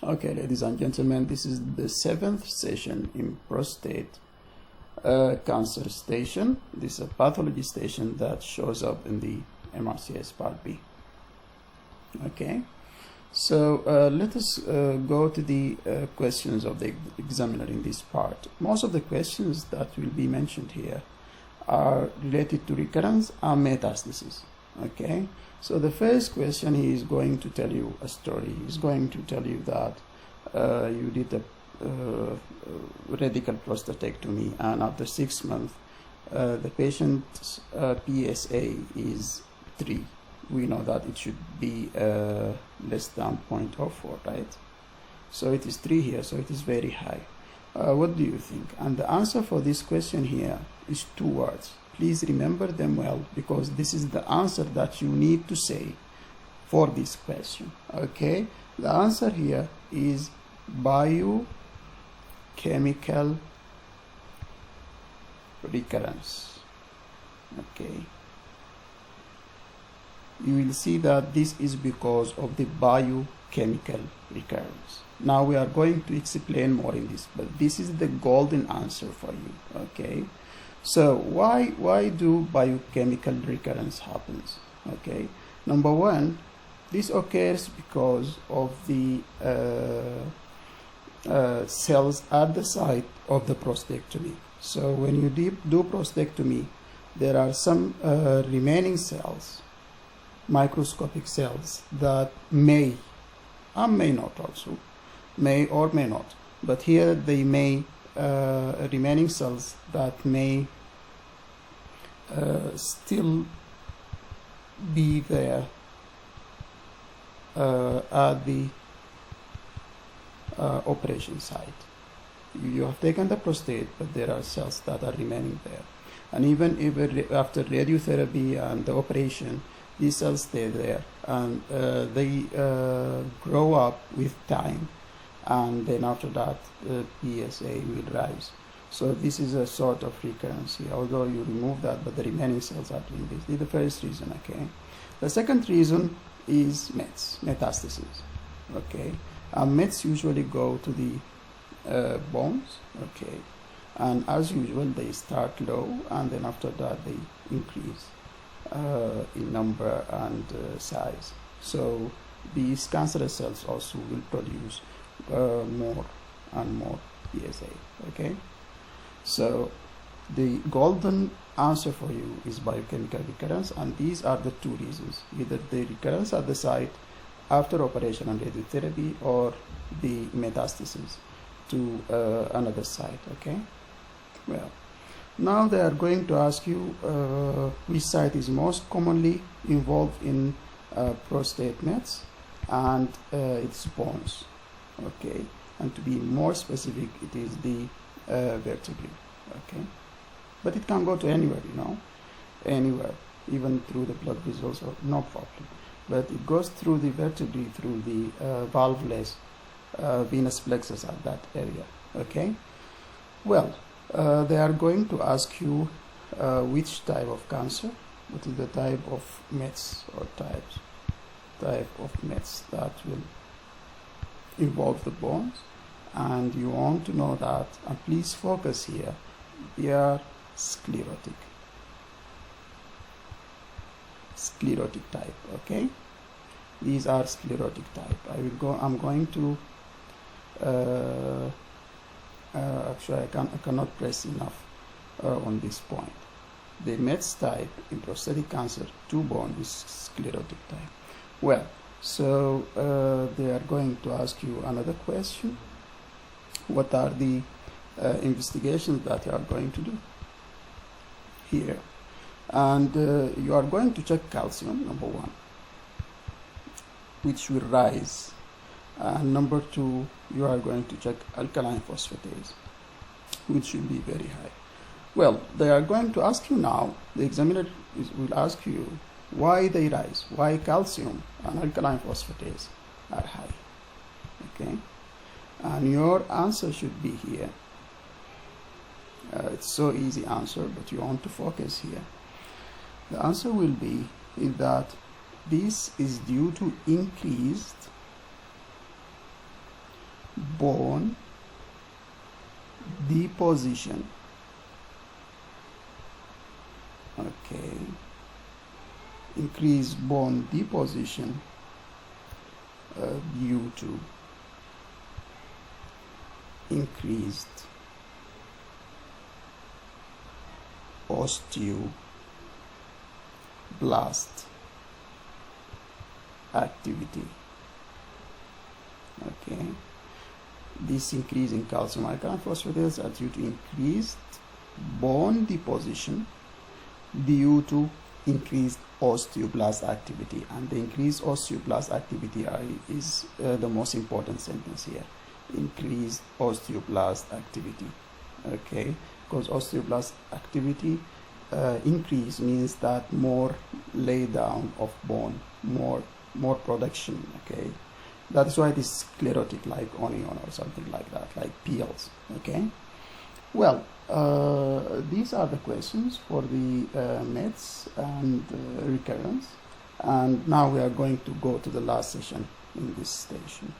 Okay, ladies and gentlemen, this is the 7th session in prostate cancer station. This is a pathology station that shows up in the MRCS Part B. Okay, so let us go to the questions of the examiner in this part. Most of the questions that will be mentioned here are related to recurrence and metastasis. Okay, so the first question, he is going to tell you a story. He's going to tell you that you did a radical prostatectomy, and after 6 months the patient's PSA is 3. We know that it should be less than 0.04, right? So it is 3 here, so it is very high. What do you think? And the answer for this question here is 2 words. Please remember them well, because this is the answer that you need to say for this question. Okay, the answer here is biochemical recurrence. Okay, you will see that this is because of the biochemical recurrence. Now we are going to explain more in this, but this is the golden answer for you. Okay, so why do biochemical recurrence happens? Okay, number one, this occurs because of the cells at the site of the prostatectomy. So when you do prostatectomy, there are some remaining cells, microscopic cells, that may and may not also, may or may not, but here they may, remaining cells that may still be there at the operation site. You have taken the prostate, but there are cells that are remaining there, and even if after radiotherapy and the operation, these cells stay there, and they grow up with time, and then after that the PSA will rise. So this is a sort of recurrence here, although you remove that, but the remaining cells are doing this. This is the first reason. Okay, the second reason is metastasis. Okay, mets usually go to the bones. Okay, and as usual they start low, and then after that they increase in number and size. So these cancerous cells also will produce more and more PSA. Okay, so the golden answer for you is biochemical recurrence, and these are the 2 reasons: either the recurrence at the site after operation and radiotherapy, or the metastasis to another site. Okay, well, now they are going to ask you which site is most commonly involved in prostate mets and its bones. Okay, and to be more specific, it is the vertebrae. Okay, but it can go to anywhere, anywhere, even through the blood vessels, or no problem. But it goes through the vertebrae, through the valveless venous plexus at that area. Okay, well, they are going to ask you which type of cancer, what is the type of mets, or type of mets that will involve the bones, and you want to know that, and please focus here, they are sclerotic type. Okay, these are sclerotic type. I'm going to actually I cannot press enough on this point. The mets type in prostatic cancer to bone is sclerotic type. Well, so they are going to ask you another question: what are the investigations that you are going to do here? And you are going to check calcium, number 1, which will rise, and number 2, you are going to check alkaline phosphatase, which will be very high. Well, they are going to ask you now, the examiner will ask you why they rise, why calcium and alkaline phosphatase are high. Okay, and your answer should be here. It's so easy answer, but you want to focus here. The answer will be that this is due to increased bone deposition. Okay, increased bone deposition due to increased osteoblast activity. Okay, this increase in calcium alkaline phosphatidyls are due to increased bone deposition due to increased osteoblast activity, and the increased osteoblast activity is the most important sentence here. Increased osteoblast activity. Okay, because osteoblast activity increase means that more lay down of bone, more production. Okay, that's why it is sclerotic, like onion or something like that, like peels. Okay, well, these are the questions for the myths and recurrence, and now we are going to go to the last session in this station.